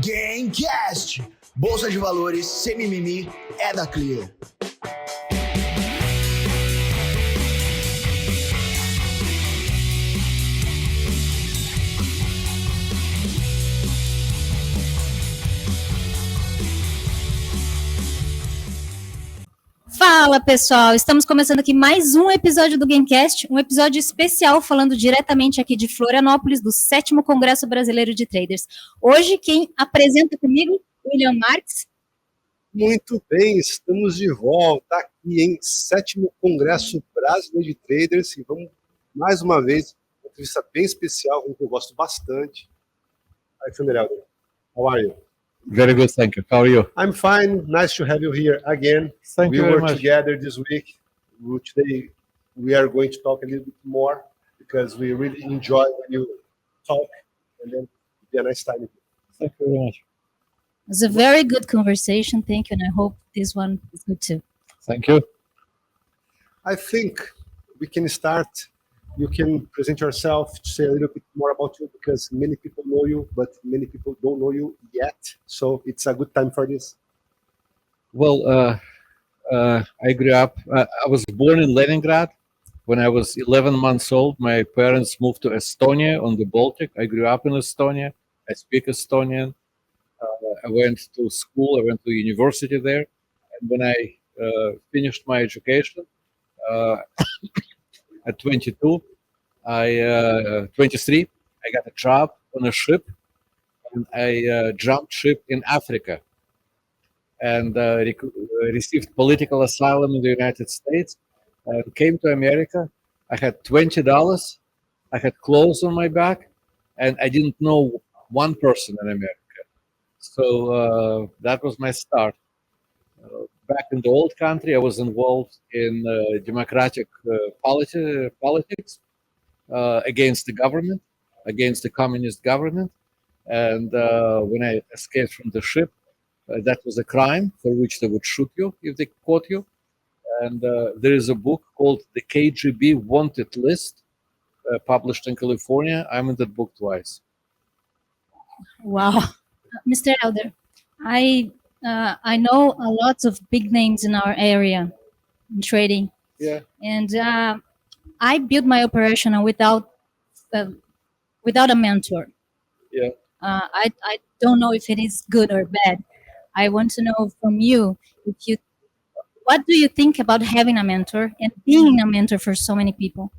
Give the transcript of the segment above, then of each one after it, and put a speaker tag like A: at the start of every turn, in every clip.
A: GainCast, Bolsa de Valores sem mimimi é da Clear.
B: Fala pessoal, estamos começando aqui mais um episódio do GainCast, um episódio especial falando diretamente aqui de Florianópolis, do 7º Congresso Brasileiro de Traders. Hoje quem apresenta comigo, William Marques.
C: Muito bem, estamos de volta aqui em 7º Congresso Brasileiro de Traders e vamos mais uma vez, uma entrevista bem especial, que eu gosto bastante. Alexander Eder, how are you?
D: Very good, thank you. How are you?
C: I'm fine. Nice to have you here again.
D: Thank you very much.
C: We were together this week. Today we are going to talk a little bit more because we really enjoy when you talk, and then it'll be a nice time.
D: Thank you very much.
B: It was a very good conversation, thank you, and I hope this one is good too.
D: Thank you.
C: I think we can start. You can present yourself, say a little bit more about you, because many people know you, but many people don't know you yet. So it's a good time for this.
D: Well, I grew up, I was born in Leningrad. When I was 11 months old, my parents moved to Estonia on the Baltic. I grew up in Estonia. I speak Estonian. I went to school, I went to university there. And when I finished my education, at 22, 23, I got a job on a ship, and I jumped ship in Africa, and received political asylum in the United States. Came to America. I had $20. I had clothes on my back, and I didn't know one person in America. So that was my start. Back in the old country, I was involved in democratic politics against the government, against the communist government. And when I escaped from the ship, that was a crime for which they would shoot you if they caught you. And there is a book called The KGB Wanted List, published in California. I'm in that book twice.
B: Wow. Mr. Elder, I know a lot of big names in our area in trading.
C: Yeah.
B: And I built my operation without a mentor.
C: Yeah.
B: I don't know if it is good or bad. I want to know from you, what do you think about having a mentor and being a mentor for so many people?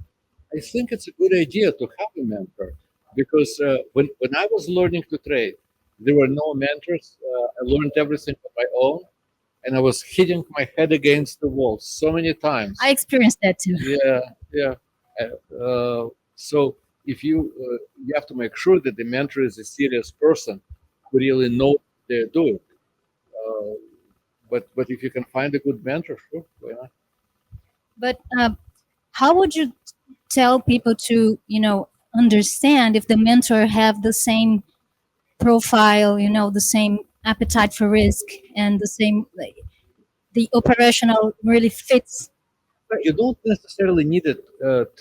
D: I think it's a good idea to have a mentor, because when I was learning to trade, there were no mentors. I learned everything on my own, and I was hitting my head against the wall so many times.
B: I experienced that too.
D: Yeah. So if you have to make sure that the mentor is a serious person who really knows what they're doing. But if you can find a good mentor, sure, why not?
B: But how would you tell people to, understand if the mentor have the same profile, the same appetite for risk, and the operational really fits?
D: You don't necessarily need a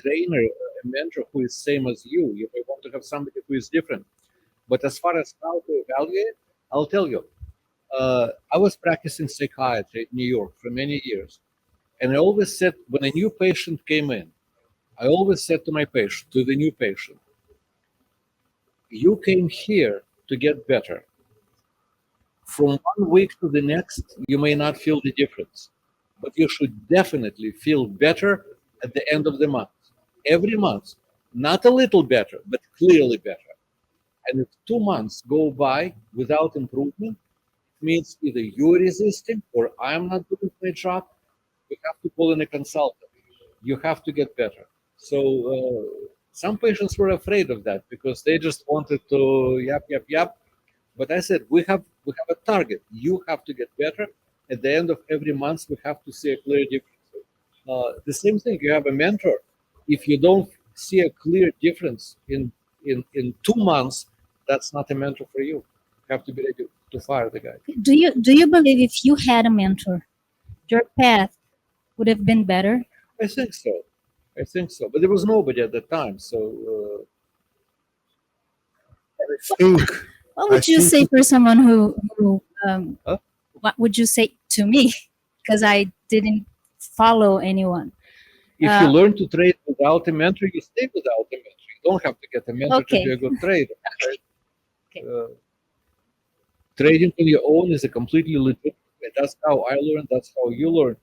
D: trainer, a mentor who is same as you. You may want to have somebody who is different. But as far as how to evaluate, I'll tell you. I was practicing psychiatry in New York for many years. And I always said, when a new patient came in, I always said to the new patient, you came here to get better. From 1 week to the next, you may not feel the difference, but you should definitely feel better at the end of the month. Every month, not a little better, but clearly better. And if 2 months go by without improvement, it means either you're resisting or I'm not doing my job. You have to call in a consultant. You have to get better. So some patients were afraid of that because they just wanted to yap. But I said, we have a target. You have to get better. At the end of every month, we have to see a clear difference. The same thing, you have a mentor. If you don't see a clear difference in 2 months, that's not a mentor for you. You have to be ready to fire the guy.
B: Do you believe if you had a mentor, your path would have been better?
D: I think so. But there was nobody at the time. So
C: I think
B: What would you say for someone who
D: Huh?
B: what would you say to me? Because I didn't follow anyone.
D: If you learn to trade without a mentor, you stay without a mentor. You don't have to get a mentor
B: Okay.
D: to be a good trader. Right?
B: Okay.
D: Trading on your own is a completely legitimate way. That's how I learned. That's how you learn.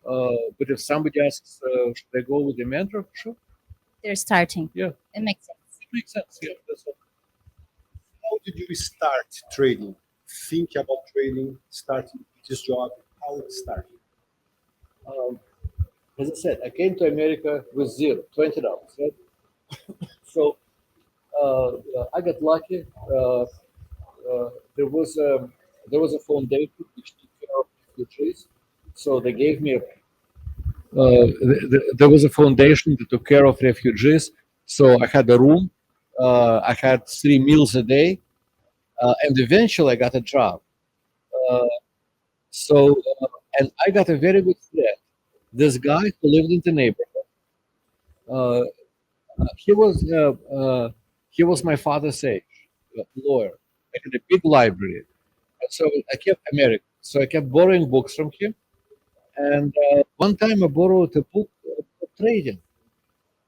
D: But if somebody asks, they go with a mentor, sure,
B: They're starting.
D: Yeah.
B: It makes sense.
D: it makes sense. Yeah, that's all.
C: How did you start trading? Think about trading, starting this job. How it started?
D: As I said, I came to America with zero, $20. Right? So I got lucky. There was a foundation which took care of refugees. So they gave me there was a foundation that took care of refugees. So I had a room. I had 3 meals a day, and eventually I got a job. And I got a very good friend. This guy who lived in the neighborhood. He was my father's age, lawyer. I had a big library, and so I kept American. So I kept borrowing books from him. And one time I borrowed a book of trading.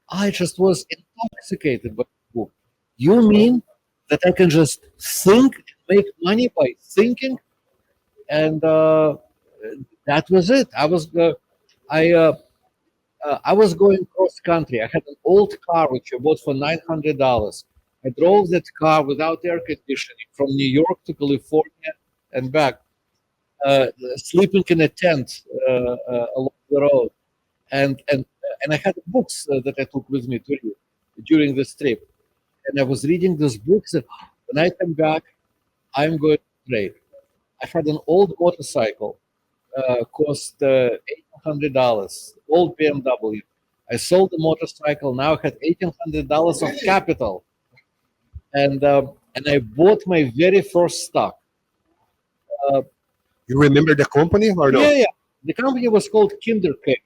D: I just was intoxicated by the book. You mean that I can just think and make money by thinking? And that was it. I was going cross country. I had an old car which I bought for $900. I drove that car without air conditioning from New York to California and back, sleeping in a tent along the road, and I had books that I took with me to read during this trip, and I was reading those books. And when I come back, I'm going to trade. I had an old motorcycle, cost $1,800, old BMW. I sold the motorcycle. Now I had $1,800 of capital, and I bought my very first stock.
C: You remember the company or no?
D: Yeah. The company was called Care.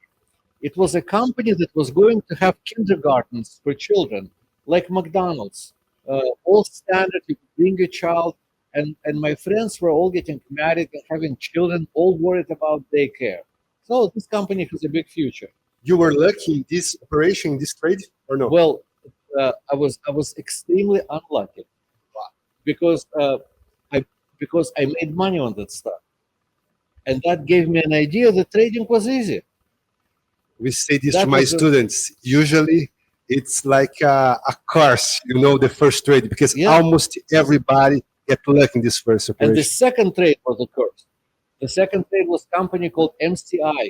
D: It was a company that was going to have kindergartens for children, like McDonald's. All standard, you could bring a child, and my friends were all getting married and having children, all worried about daycare. So this company has a big future.
C: You were lucky in this operation, in this trade, or no?
D: Well, I was extremely unlucky because I made money on that stuff, and that gave me an idea that trading was easy.
C: We say this
D: That
C: to my
D: was a-
C: students. Usually, it's like a course, the first trade, because
D: Yeah.
C: almost everybody get lucky in this first
D: And the
C: operation.
D: second trade was a curse. The second trade was a company called MCI.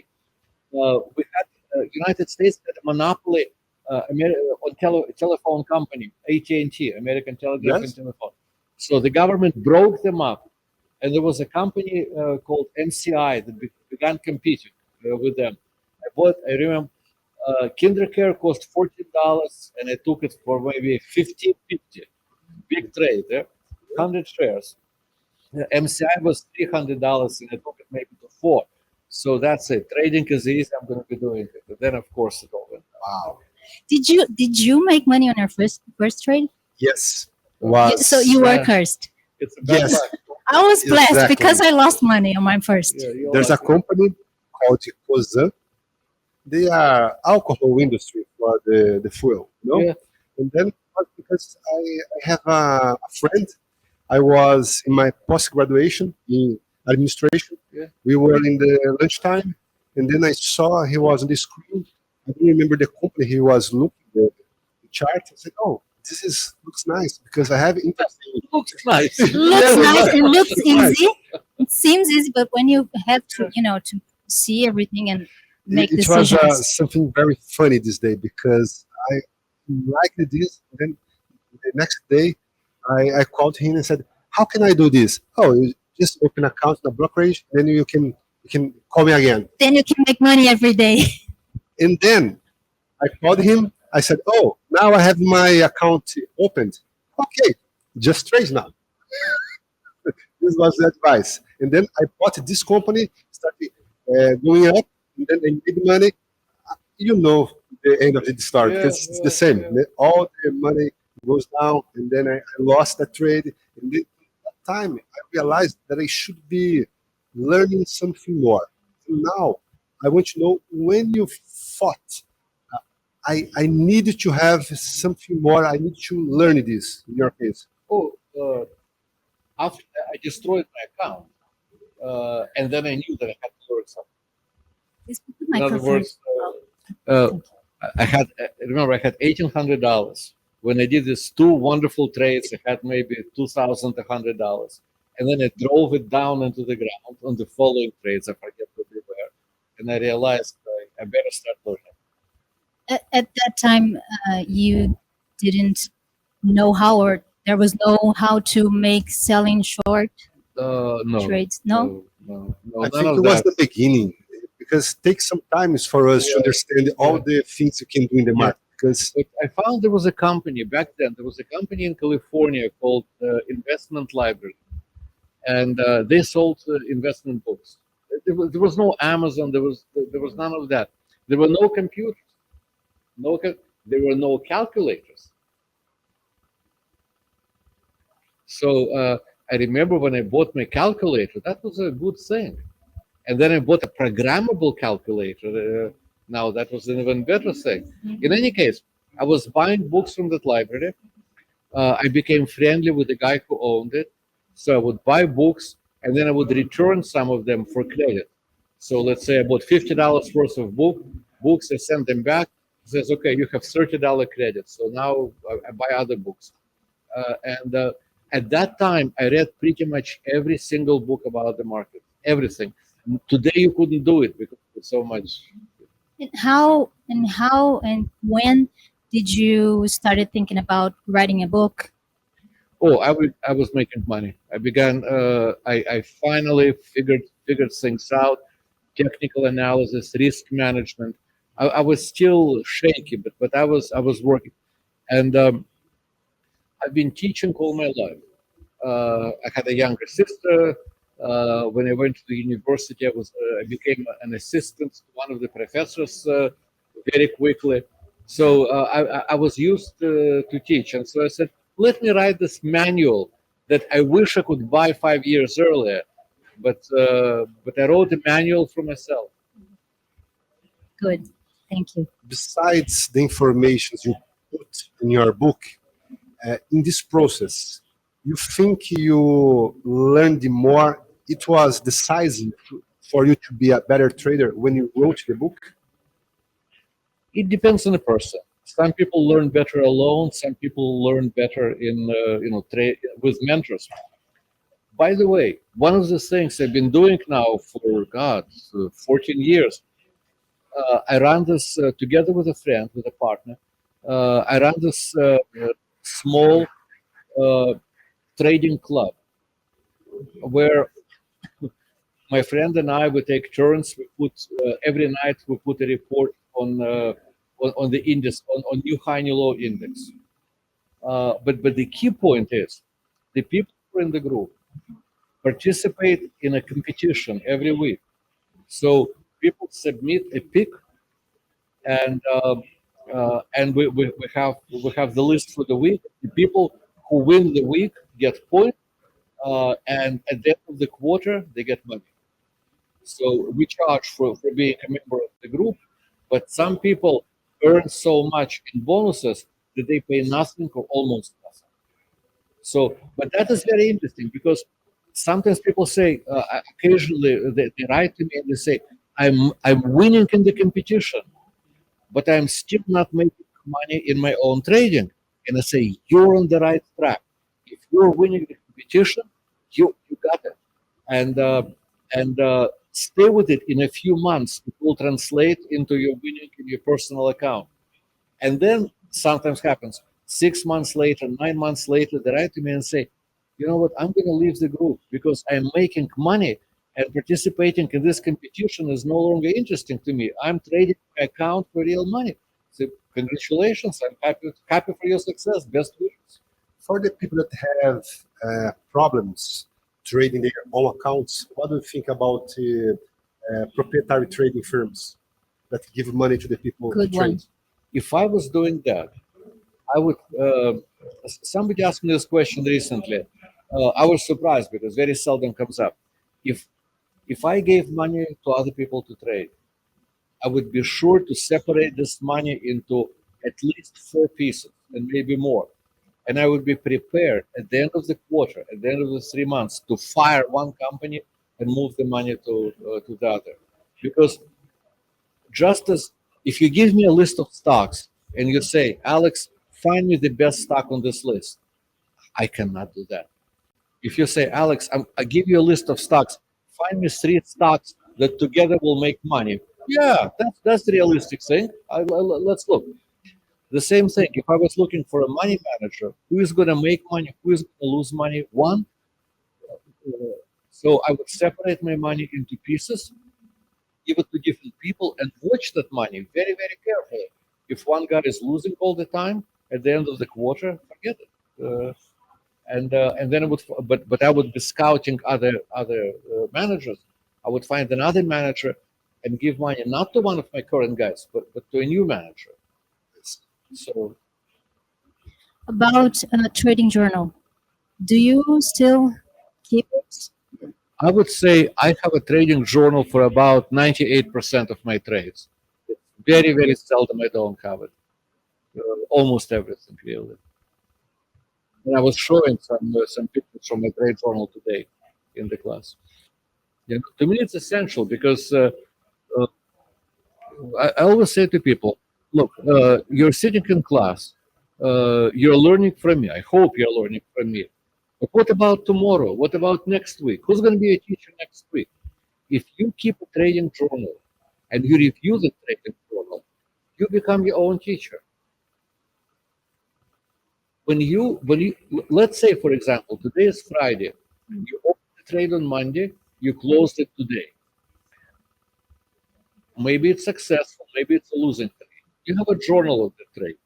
D: We had United States had a monopoly on telephone company, AT&T, American Telegraph
C: Yes.
D: and Telephone. So the government broke them up, and there was a company called MCI that began competing with them. I remember, Care cost $14, and I took it for maybe $15.50. Big trade, 100 shares. MCI was $300, and I took it maybe to $4. So that's it. Trading is easy. I'm going to be doing it. And then, of course, it all went down.
C: Wow.
B: Did you make money on your first trade?
C: Yes.
B: So you were
D: Yeah.
B: cursed.
D: It's a bad
C: Yes.
D: luck.
B: I was blessed
C: Exactly.
B: because I lost money on my first.
D: Yeah, you're
C: There's a
D: lucky.
C: company called Cosan. They are alcohol industry for the fuel,
D: Yeah.
C: And then because I have a friend, I was in my post-graduation in administration.
D: Yeah.
C: We were in the lunchtime, and then I saw he was on the screen. I don't remember the company he was looking at the chart. I said, "Oh, looks nice because I have interest in
D: Looks nice.
B: Looks nice and looks
C: Nice.
B: easy. It seems easy, but when you have to, to see everything and make
C: it
B: decisions.
C: was something very funny this day because I liked this. And then the next day, I called him and said, "How can I do this?" "Oh, you just open account in a brokerage, then you can call me again."
B: Then you can make money every day.
C: And then I called him. I said, "Oh, now I have my account opened. Okay, just trade now." This was the advice. And then I bought this company, started going up, and then I made money. You know the end of the story because it's the same.
D: Yeah.
C: All the money goes down, and then I lost that trade. And then time, I realized that I should be learning something more. Now, I want to know when you thought, I need to have something more. I need to learn this. In your case,
D: After I destroyed my account, and then I knew that I had to learn something.
B: Please put the
D: In other
B: microphone.
D: words, I had $1,800. When I did these two wonderful trades, I had maybe $2,100, and then I drove it down into the ground on the following trades. I forget what they were, and I realized I better start learning.
B: At that time, you didn't know how, or there was no how to make selling short
D: No,
B: trades. No.
D: no,
C: I
D: none
C: think
D: of
C: it was
D: that.
C: the beginning, because it takes some time for us to understand all the things you can do in the market. Because
D: But I found there was a company back then. There was a company in California called Investment Library, and they sold investment books. There was no Amazon. There was none of that. There were no computers. There were no calculators. So I remember when I bought my calculator, that was a good thing. And then I bought a programmable calculator. Now that was an even better thing. In any case, I was buying books from that library. I became friendly with the guy who owned it. So I would buy books and then I would return some of them for credit. So let's say I bought $50 worth of books. I sent them back. It says, okay, you have $30 credit. So now I buy other books. And at that time, I read pretty much every single book about the market, everything. Today, you couldn't do it because there's so much.
B: And how and when did you started thinking about writing a book?
D: Oh, I was making money. I began. I finally figured things out. Technical analysis, risk management. I was still shaky, but I was working, and I've been teaching all my life. I had a younger sister. When I went to the university, I became an assistant to one of the professors very quickly. So I was used to teach, and so I said, "Let me write this manual that I wish I could buy 5 years earlier." But I wrote a manual for myself.
B: Good, thank you.
C: besides the information you put in your book, in this process, you think you learned more? It was decisive for you to be a better trader when you wrote the book?
D: It depends on the person. Some people learn better alone. Some people learn better in with mentors. By the way, one of the things I've been doing now for 14 years, I run this together with a friend, with a partner. I run this small trading club where my friend and I would take turns. We put every night we put a report on the index, on new high, new low index. But the key point is the people who are in the group participate in a competition every week. So people submit a pick, and we have the list for the week. The people who win the week get points, and at the end of the quarter they get money. So we charge for being a member of the group, but some people earn so much in bonuses that they pay nothing or almost nothing. So, but that is very interesting because sometimes people say, occasionally they write to me and they say, I'm winning in the competition, but I'm still not making money in my own trading. And I say, you're on the right track. If you're winning the competition, you got it. And stay with it. In a few months, it will translate into your winning in your personal account. And then sometimes happens 6 months later, 9 months later, they write to me and say, you know what, I'm going to leave the group because I'm making money and participating in this competition is no longer interesting to me. I'm trading my account for real money. So congratulations, I'm happy for your success. Best wishes.
C: For the people that have problems trading their own accounts, what do you think about proprietary trading firms that give money to the people
B: Good
C: to trade?
B: one.
D: If I was doing that, I would. Somebody asked me this question recently. I was surprised because very seldom comes up. If I gave money to other people to trade, I would be sure to separate this money into at least 4 pieces and maybe more. And I would be prepared at the end of the quarter, at the end of the 3 months, to fire one company and move the money to the other. Because just as if you give me a list of stocks and you say, Alex, find me the best stock on this list, I cannot do that. If you say, Alex, I give you a list of stocks, find me 3 stocks that together will make money. Yeah, that's the realistic thing. Let's look. The same thing, if I was looking for a money manager, who is going to make money, who is going to lose money, so I would separate my money into pieces, give it to different people, and watch that money very, very carefully. If one guy is losing all the time, at the end of the quarter, forget it. And then I would, but I would be scouting other managers. I would find another manager and give money not to one of my current guys, but to a new manager. So,
B: About a trading journal, do you still keep it?
D: I would say I have a trading journal for about 98% of my trades. Very, very seldom I don't have it. Almost everything, really. And I was showing some pictures from my trade journal today in the class. Yeah, to me, it's essential because I always say to people, look, you're sitting in class, you're learning from me. I hope you're learning from me. But what about tomorrow? What about next week? Who's going to be a teacher next week? If you keep a trading journal and you review the trading journal, you become your own teacher. When you let's say, for example, today is Friday, you open the trade on Monday, you closed it today. Maybe it's successful, maybe it's a losing trade. You have a journal of the trade,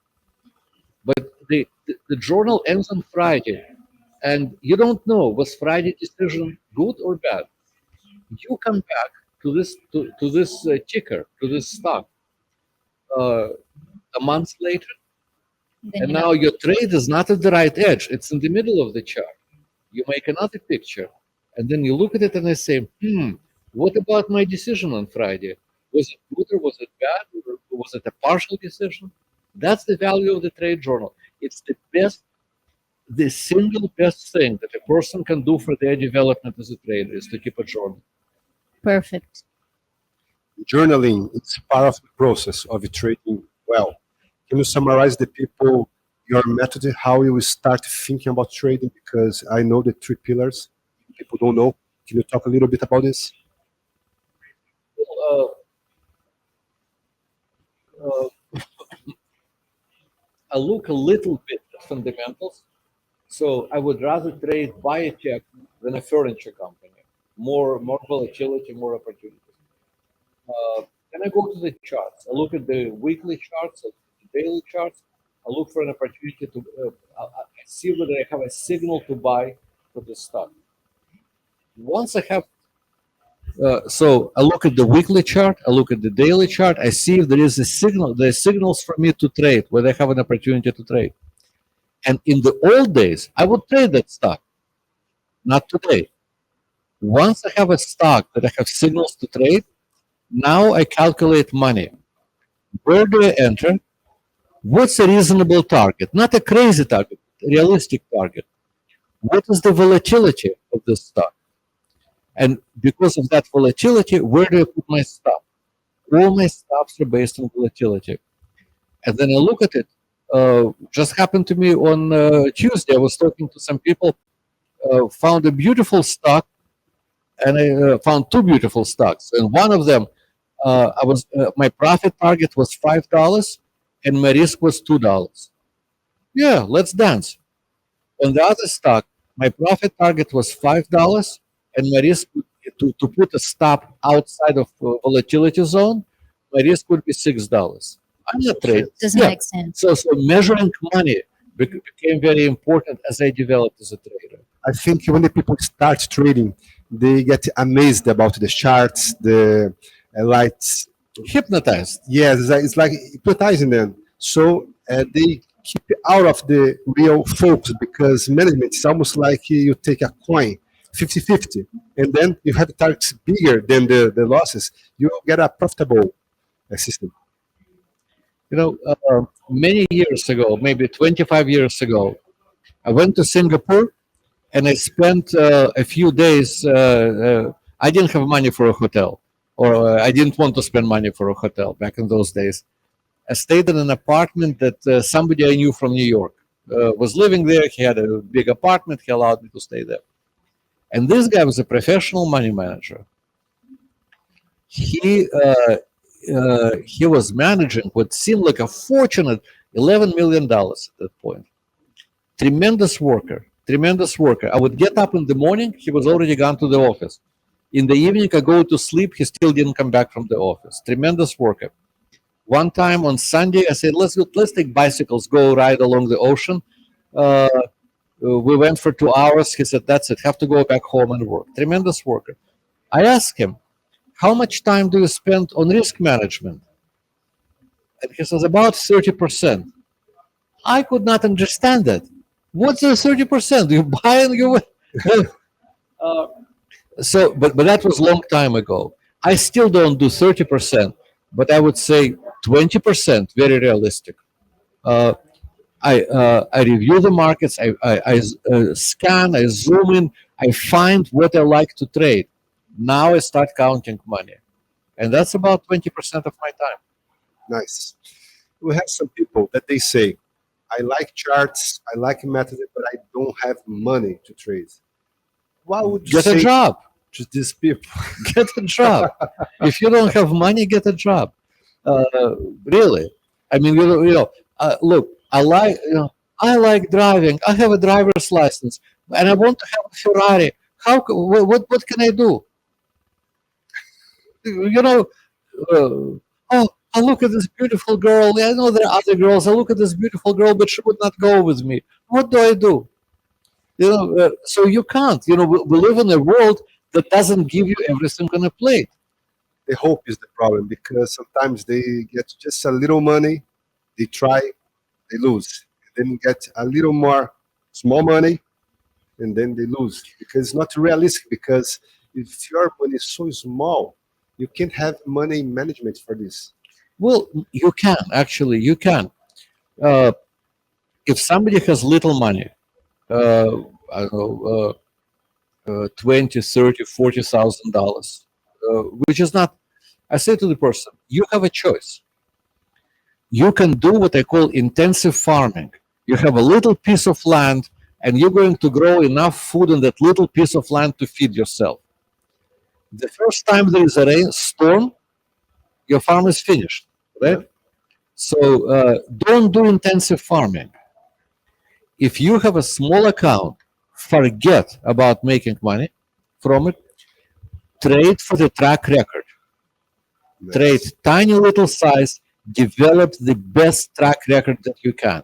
D: but the journal ends on Friday, and you don't know, was Friday decision good or bad. You come back to this ticker, to this stock, a month later, and now your trade is not at the right edge. It's in the middle of the chart. You make another picture, and then you look at it and I say, what about my decision on Friday? Was it good or was it bad? Or was it a partial decision? That's the value of the trade journal. It's the single best thing that a person can do for their development as a trader is to keep a journal.
B: Perfect.
C: Journaling, it's part of the process of trading well. Can you summarize your method, how you start thinking about trading? Because I know the 3 pillars. People don't know. Can you talk a little bit about this?
D: I look a little bit at fundamentals. So I would rather trade biotech than a furniture company. More volatility, more opportunities. Then I go to the charts. I look at the weekly charts, the daily charts. I look for an opportunity to I see whether I have a signal to buy for the stock. Once I have, so I look at the weekly chart, I look at the daily chart, I see if there is a signal, there are signals for me to trade, whether I have an opportunity to trade. And in the old days, I would trade that stock. Not today. Once I have a stock that I have signals to trade, now I calculate money. Where do I enter? What's a reasonable target? Not a crazy target, a realistic target. What is the volatility of this stock? And because of that volatility, where do I put my stop? All my stops are based on volatility. And then I look at it. Just happened to me on Tuesday. I was talking to some people, found a beautiful stock, and I found 2 beautiful stocks. And one of them, my profit target was $5, and my risk was $2. Yeah, let's dance. On the other stock, my profit target was $5, and my risk to put a stop outside of volatility zone, my risk would be $6. I'm not trading.
B: Doesn't make sense.
D: So measuring money became very important as I developed as a trader.
C: I think when the people start trading, they get amazed about the charts, the lights.
D: Hypnotized.
C: Yes, it's like hypnotizing them. So they keep out of the real focus, because management is almost like you take a coin, 50-50, and then you have targets bigger than the losses, you get a profitable system.
D: Many years ago, maybe 25 years ago, I went to Singapore and I spent a few days. I didn't have money for a hotel, or I didn't want to spend money for a hotel back in those days. I stayed in an apartment that somebody I knew from New York was living there. He had a big apartment. He allowed me to stay there. And this guy was a professional money manager. He was managing what seemed like a fortunate $11 million at that point. Tremendous worker. I would get up in the morning, he was already gone to the office. In the evening, I go to sleep, he still didn't come back from the office. Tremendous worker. One time on Sunday, I said, let's take bicycles, go ride along the ocean. We went for 2 hours. He said, that's it, have to go back home and work. Tremendous worker. I asked him, how much time do you spend on risk management? And he says, about 30%. I could not understand that. What's the 30%? You buy and you but that was a long time ago. I still don't do 30%, but I would say 20%, very realistic. I review the markets, I scan, I zoom in, I find what I like to trade. Now I start counting money. And that's about 20% of my time.
C: Nice. We have some people that they say, I like charts, I like methods, but I don't have money to trade. What would you say
D: a job
C: to these people?
D: Get a job. If you don't have money, get a job. Really. I mean, look, I like driving. I have a driver's license, and I want to have a Ferrari. What can I do? I look at this beautiful girl. I know there are other girls. I look at this beautiful girl, but she would not go with me. What do I do? So you can't. We live in a world that doesn't give you everything on a plate.
C: The hope is the problem, because sometimes they get just a little money, they try, they lose. Then get a little more small money, and then they lose. Because it's not realistic, because if your money is so small, you can't have money management for this.
D: Well, you can, actually, you can. If somebody has little money, I don't know, $20,000, $30,000, $40,000, which is not, I say to the person, you have a choice. You can do what I call intensive farming. You have a little piece of land, and you're going to grow enough food on that little piece of land to feed yourself. The first time there is a rainstorm, your farm is finished, right? So don't do intensive farming. If you have a small account, forget about making money from it. Trade for the track record. Nice. Trade tiny little size, develop the best track record that you can.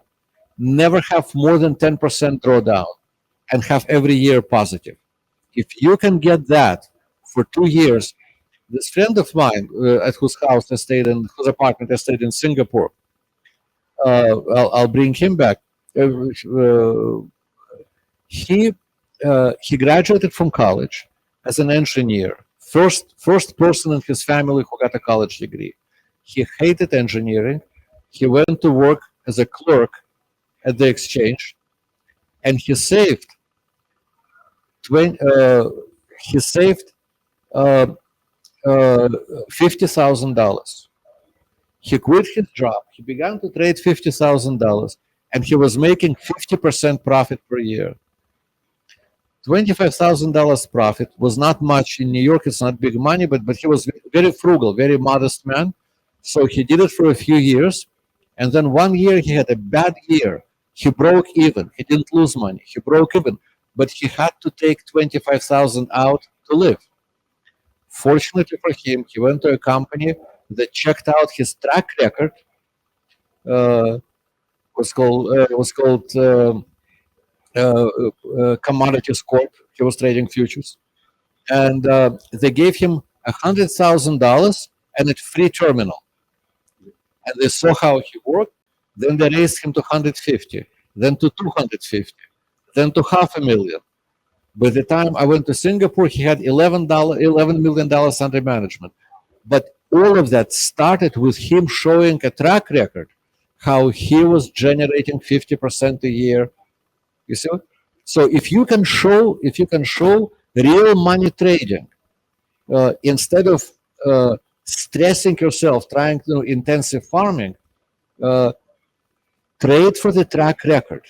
D: Never have more than 10% drawdown, and have every year positive. If you can get that for 2 years, this friend of mine at whose house I stayed in, whose apartment I stayed in Singapore, I'll bring him back. He graduated from college as an engineer. First person in his family who got a college degree. He hated engineering. He went to work as a clerk at the exchange, and he saved $50,000. He quit his job. He began to trade $50,000, and he was making 50% profit per year. $25,000 profit was not much in New York. It's not big money, but he was very frugal, very modest man. So he did it for a few years, and then 1 year he had a bad year. He broke even. He didn't lose money. He broke even, but he had to take $25,000 out to live. Fortunately for him, he went to a company that checked out his track record. Was called Commodities Corp. He was trading futures, and they gave him $100,000 and a free terminal. And they saw how he worked. Then they raised him to 150, then to 250, then to $500,000. By the time I went to Singapore, he had $11 million under management. But all of that started with him showing a track record, how he was generating 50% a year. You see? So if you can show real money trading, instead of stressing yourself trying to do intensive farming, trade for the track record.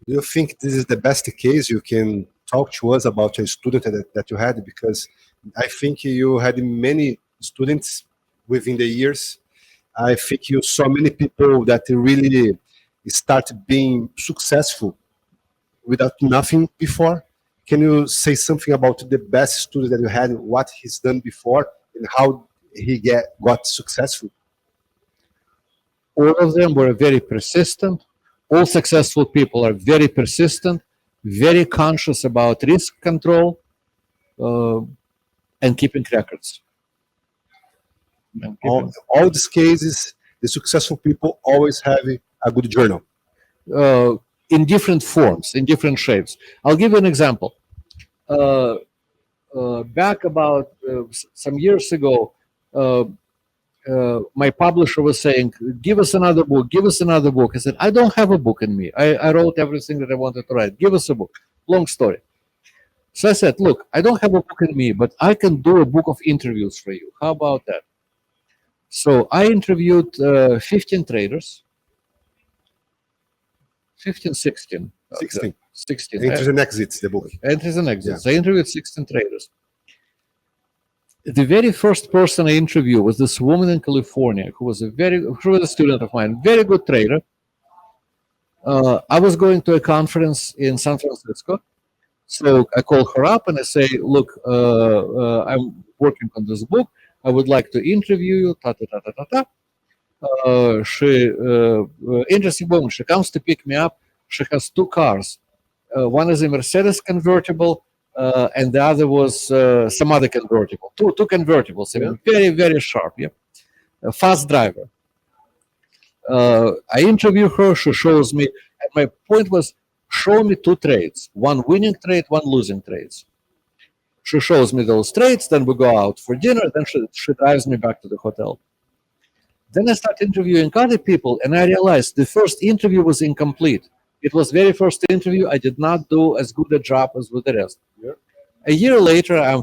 C: Do you think this is the best case you can talk to us about a student that you had? Because I think you had many students within the years. I think you saw many people that really started being successful without nothing before. Can you say something about the best student that you had, what he's done before, and how he got successful?
D: All of them were very persistent. All successful people are very persistent, very conscious about risk control, and keeping records.
C: All these cases, the successful people always have a good journal.
D: In different forms, in different shapes. I'll give you an example. Back about some years ago, my publisher was saying, give us another book, give us another book. I said, I don't have a book in me. I wrote everything that I wanted to write. Give us a book. Long story. So I said, look, I don't have a book in me, but I can do a book of interviews for you. How about that? So I interviewed 15 traders. 16. 16.
C: Entries and exits, the book.
D: Entries and exits. Yeah. I interviewed 16 traders. The very first person I interviewed was this woman in California who was a student of mine, very good trader. I was going to a conference in San Francisco. So I called her up and I say, look, I'm working on this book. I would like to interview you, interesting woman. She comes to pick me up. She has two cars. One is a Mercedes convertible, and the other was some other convertible. Two convertibles. I mean, very, very sharp. Yeah, a fast driver. I interview her. She shows me, and my point was, show me two trades: one winning trade, one losing trades. She shows me those trades. Then we go out for dinner. Then she drives me back to the hotel. Then I start interviewing other people, and I realized the first interview was incomplete. It was very first interview. I did not do as good a job as with the rest. Yeah. A year later, I'm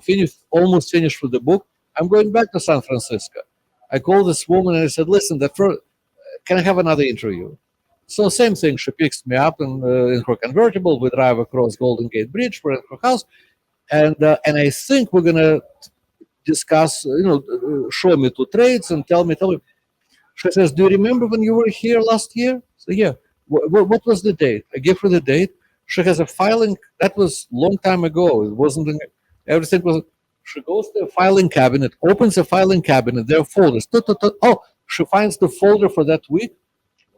D: almost finished with the book. I'm going back to San Francisco. I called this woman and I said, listen, can I have another interview? So same thing. She picks me up in her convertible. We drive across Golden Gate Bridge. We're at her house. And I think we're going to discuss, show me two trades and tell me. She says, do you remember when you were here last year? So yeah. What was the date? I give her the date. She has a filing. That was a long time ago. It wasn't everything was. She goes to a filing cabinet, opens a filing cabinet. There are folders. Oh, she finds the folder for that week.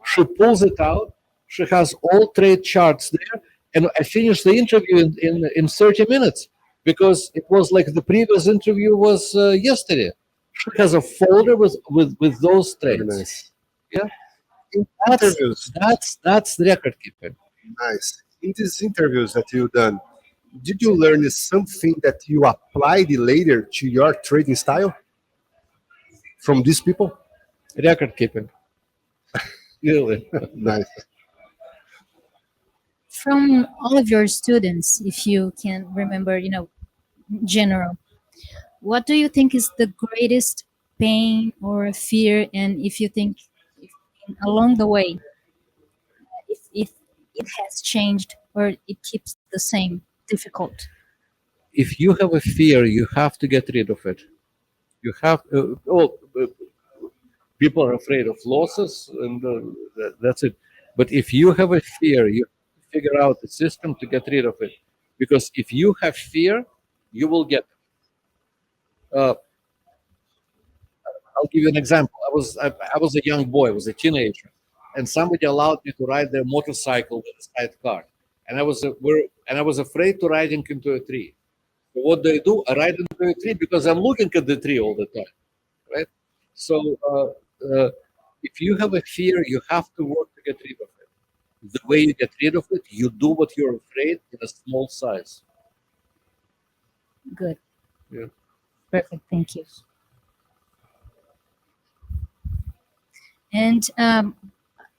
D: She pulls it out. She has all trade charts there, and I finished the interview in 30 minutes because it was like the previous interview was yesterday. She has a folder with those trades.
C: Nice.
D: Yeah. That's the record keeping.
C: Nice. In these interviews that you've done, did you learn something that you applied later to your trading style from these people?
D: Record keeping. Really.
C: Nice.
B: From all of your students, if you can remember, general, what do you think is the greatest pain or fear? And if you think along the way, if it has changed or it keeps the same difficult?
D: If you have a fear, you have to get rid of it. You have people are afraid of losses, and that's it. But if you have a fear, you figure out the system to get rid of it. Because if you have fear, you will get it. I'll give you an example. I was a young boy, I was a teenager, and somebody allowed me to ride their motorcycle with a sidecar, and I was afraid to riding into a tree. So what do? I ride into a tree because I'm looking at the tree all the time, right? So if you have a fear, you have to work to get rid of it. The way you get rid of it, you do what you're afraid in a small size.
B: Good.
D: Yeah.
B: Perfect. Thank you. And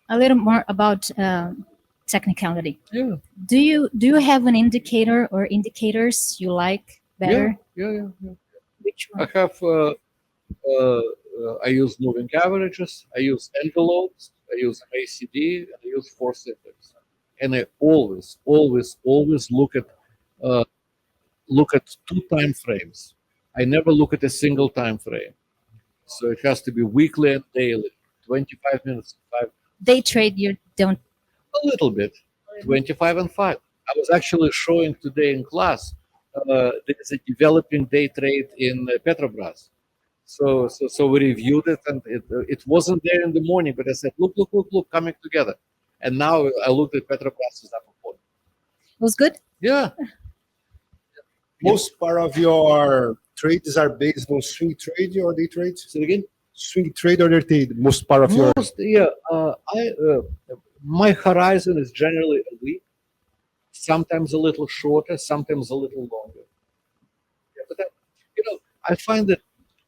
B: a little more about technicality.
D: Yeah.
B: Do you have an indicator or indicators you like better?
D: Yeah.
B: Which
D: I
B: one?
D: have. I use moving averages. I use envelopes. I use MACD. And I use force index. And I always look at 2 time frames. I never look at a single time frame. So it has to be weekly and daily. 25 minutes, 5.
B: Day trade, you don't.
D: A little bit. 25 and 5. I was actually showing today in class. There's a developing day trade in Petrobras. So we reviewed it, and it wasn't there in the morning, but I said, look, coming together. And now I looked at Petrobras is up a point.
B: Was good?
D: Yeah.
C: Most part of your trades are based on swing trade or day trade?
D: Say it again.
C: Swing trade or day trade? Most part of your.
D: My horizon is generally a week, sometimes a little shorter, sometimes a little longer. Yeah, but I find that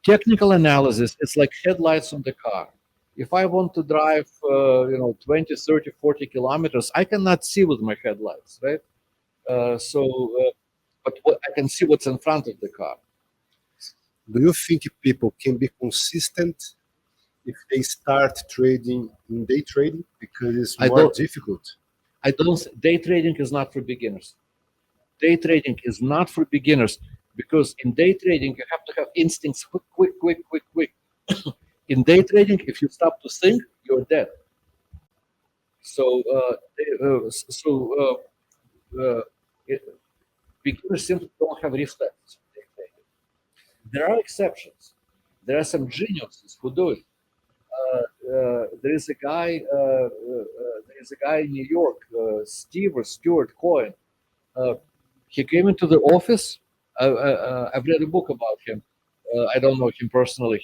D: technical analysis is like headlights on the car. If I want to drive, 20, 30, 40 kilometers, I cannot see with my headlights, right? But I can see what's in front of the car.
C: Do you think people can be consistent if they start trading in day trading? Because it's more difficult.
D: Day trading is not for beginners. Day trading is not for beginners because in day trading, you have to have instincts quick. In day trading, if you stop to think, you're dead. Beginners simply don't have reflexes. There are exceptions. There are some geniuses who do it. There is a guy in New York, Stuart Cohen. He came into the office. I've read a book about him. I don't know him personally.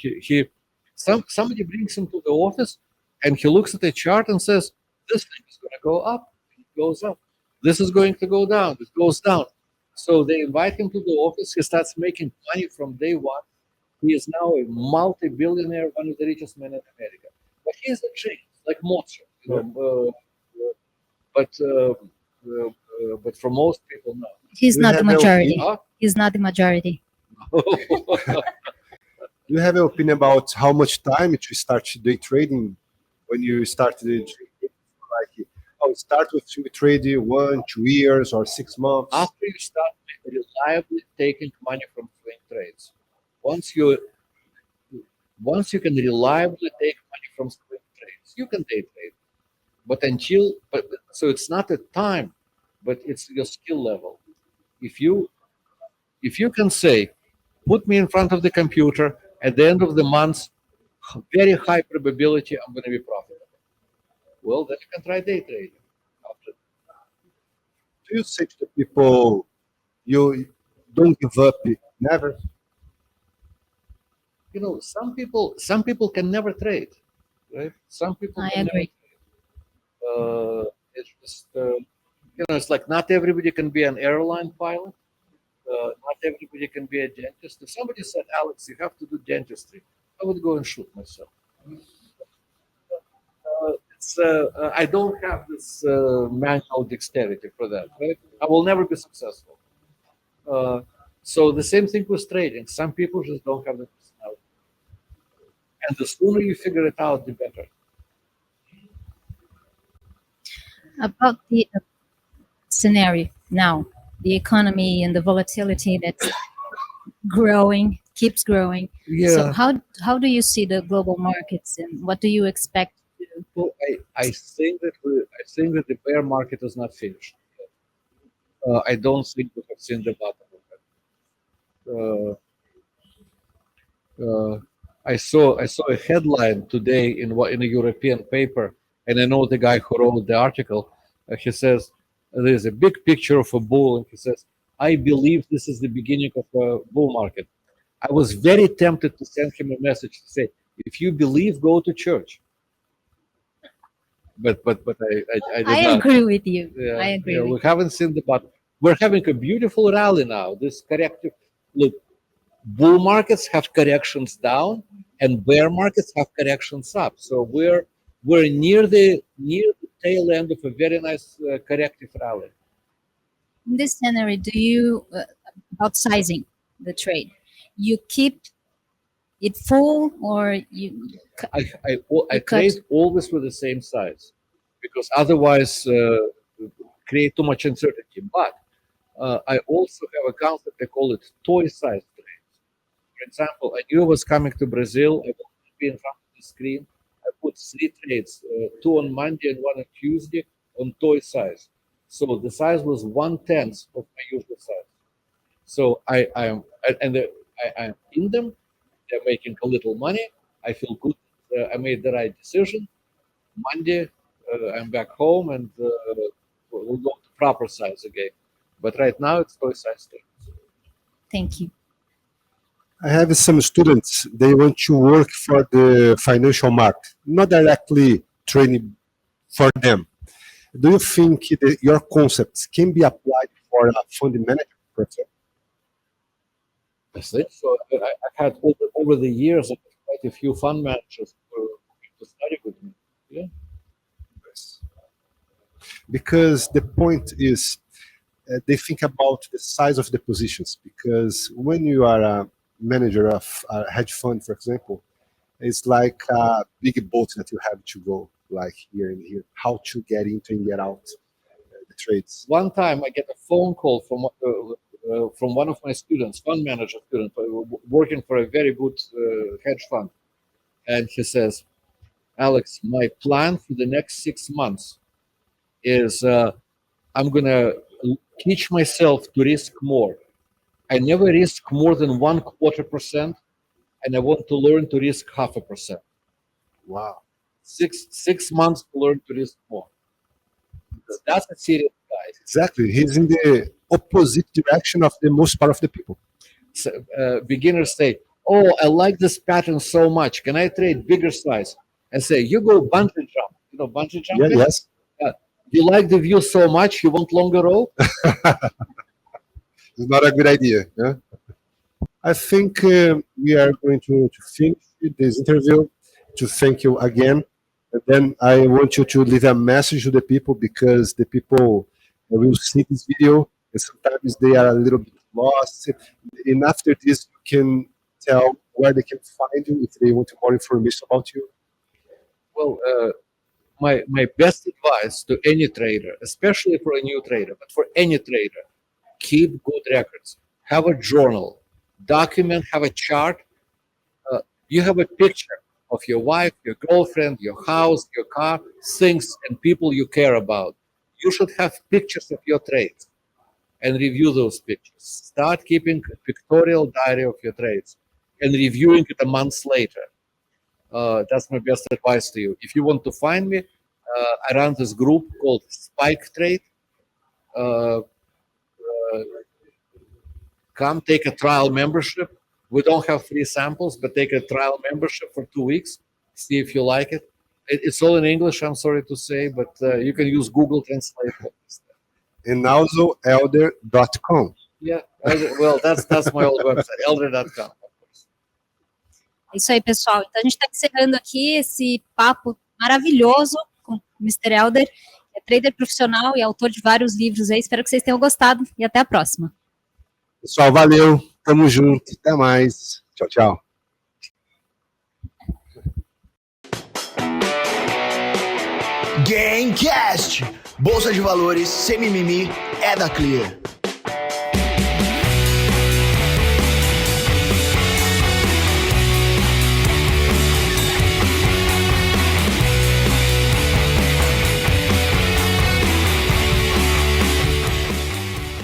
D: Somebody brings him to the office, and he looks at the chart and says, "This thing is going to go up. It goes up. This is going to go down. It goes down." So they invite him to the office. He starts making money from day one. He is now a multi-billionaire, one of the richest men in America. But he is a genius, like Mozart. But for most people, no.
B: He's not the majority.
D: Huh?
B: He's not the majority.
C: Do you have an opinion about how much time to start day trading when you start the trading? Like, start with swing trading 1, 2 years or 6 months?
D: After you start reliably taking money from swing trades, once you can reliably take money from swing trades, you can day trade. So it's not a time, but it's your skill level. If you can say, put me in front of the computer at the end of the month, very high probability I'm going to be profitable. Well, then you can try day trading.
C: Do you say to the people, you don't give up, never?
D: Some people can never trade, right? Some people
B: I
D: can
B: agree.
D: never trade. It's just, it's like not everybody can be an airline pilot. Not everybody can be a dentist. If somebody said, Alex, you have to do dentistry, I would go and shoot myself. I don't have this mental dexterity for that, right? I will never be successful. So the same thing with trading. Some people just don't have the personality. And the sooner you figure it out, the better.
B: About the scenario now, the economy and the volatility that's keeps growing.
D: Yeah.
B: So how do you see the global markets, and what do you expect to do?
D: Well, I think that the bear market is not finished. I don't think we have seen the bottom of it. I saw a headline today in a European paper, and I know the guy who wrote the article. He says there's a big picture of a bull, and he says, "I believe this is the beginning of a bull market." I was very tempted to send him a message to say, "If you believe, go to church." but I did
B: I
D: not.
B: agree with you.
D: Yeah,
B: I agree
D: yeah,
B: with
D: we haven't seen the but we're having a beautiful rally now. This corrective look, bull markets have corrections down and bear markets have corrections up. So we're near the tail end of a very nice corrective rally.
B: In this scenario, do you about sizing the trade? You keep it full, or you
D: I
B: cut?
D: trade always with the same size because otherwise create too much uncertainty. But I also have a concept, I call it toy size trades. For example, I knew I was coming to Brazil. I wanted to be in front of the screen. I put 3 trades, 2 on Monday and 1 on Tuesday on toy size. So the size was 1/10 of my usual size. So I'm in them. They're making a little money. I feel good. I made the right decision. Monday, I'm back home and we'll go to proper size again. But right now, it's toy size thing.
B: Thank you.
C: I have some students, they want to work for the financial market, not directly training for them. Do you think that your concepts can be applied for a fund manager, for example?
D: I think so. I've had over the years quite a few fund managers to study with me. Yeah.
C: Yes. Because the point is, they think about the size of the positions. Because when you are a manager of a hedge fund, for example, it's like a big boat that you have to go, like here and here. How to get into and get out the trades.
D: One time, I get a phone call from one of my students, fund manager student, working for a very good hedge fund, and he says, "Alex, my plan for the next 6 months is I'm gonna teach myself to risk more. I never risk more than 1/4%, and I want to learn to risk 0.5%.
C: Wow.
D: Six months to learn to risk more. That's a serious guy.
C: Exactly. He's in the opposite direction of the most part of the people.
D: So, beginners say, "Oh, I like this pattern so much. Can I trade bigger size?" I say, "You go bungee jump. You know bungee
C: Yeah,
D: jumping?
C: yes.
D: You like the view so much, you want longer rope?"
C: It's not a good idea. Yeah? I think we are going to finish this interview. To thank you again. And then I want you to leave a message to the people because the people will see this video and sometimes they are a little bit lost. And after this, you can tell where they can find you if they want more information about you.
D: Well, my best advice to any trader, especially for a new trader, but for any trader, keep good records. Have a journal, document, have a chart. You have a picture of your wife, your girlfriend, your house, your car, things and people you care about. You should have pictures of your trades and review those pictures. Start keeping a pictorial diary of your trades and reviewing it a month later. That's my best advice to you. If you want to find me, I run this group called Spike Trade. Come take a trial membership. We don't have free samples, but take a trial membership for 2 weeks. See if you like it. It's all in English, I'm sorry to say, but you can use Google Translate.
C: And also elder.com.
D: Yeah, well, that's my old website, elder.com.
B: É isso aí, pessoal. Então, a gente está encerrando aqui esse papo maravilhoso com o Mr. Eder, que é trader profissional e autor de vários livros aí. Espero que vocês tenham gostado e até a próxima.
C: Pessoal, valeu. Tamo junto. Até mais. Tchau, tchau.
A: GainCast. Bolsa de valores sem mimimi é da Clear.